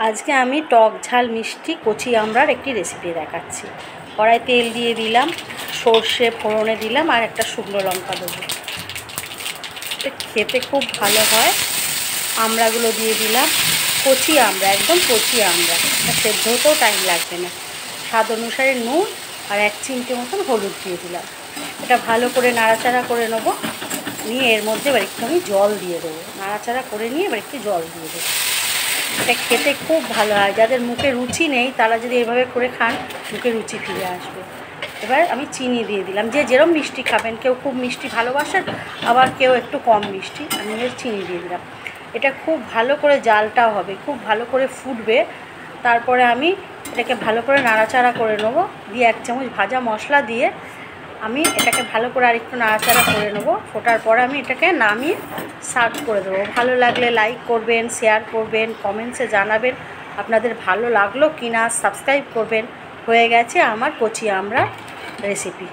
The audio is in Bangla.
আজকে আমি টক ঝাল মিষ্টি কচি আমড়ার একটি রেসিপি দেখাচ্ছি। কড়াই তেল দিয়ে দিলাম, সর্ষে ফোড়নে দিলাম আর একটা শুকনো লঙ্কা দেবো। খেতে খুব ভালো হয়। আমড়াগুলো দিয়ে দিলাম, কচি আমড়া, একদম কচি আমড়া, সেদ্ধ হতেও টাইম লাগবে না। স্বাদ অনুসারে নুন আর 1 চিমটে মতন হলুদ দিয়ে দিলাম। এটা ভালো করে নাড়াচাড়া করে নেবো। নিয়ে এর মধ্যে এবার একটু আমি জল দিয়ে দেবো। নাড়াচাড়া করে নিয়ে এবার একটু জল দিয়ে দেবো। এটা খেতে খুব ভালো হয়। যাদের মুখে রুচি নেই তারা যদি এভাবে করে খান, মুখে রুচি ফিরে আসবে। এবার আমি চিনি দিয়ে দিলাম, যে যেরকম মিষ্টি খাবেন, কেউ খুব মিষ্টি ভালোবাসেন, আবার কেউ একটু কম মিষ্টি, আমি এর চিনি দিয়ে দিলাম। এটা খুব ভালো করে জালটাও হবে, খুব ভালো করে ফুটবে। তারপরে আমি এটাকে ভালো করে নাড়াচাড়া করে নেবো। দিয়ে 1 চামচ ভাজা মশলা দিয়ে আমি এটাকে ভালো করে আরেকটু নাড়াচাড়া করে নেবো। ফোটার পরে আমি এটাকে নামিয়ে সার্ভ করে দেবো। ভালো লাগলে লাইক করবেন, শেয়ার করবেন, কমেন্টসে জানাবেন আপনাদের ভালো লাগলো কি না, সাবস্ক্রাইব করবেন। হয়ে গেছে আমার কচি আমড়া রেসিপি।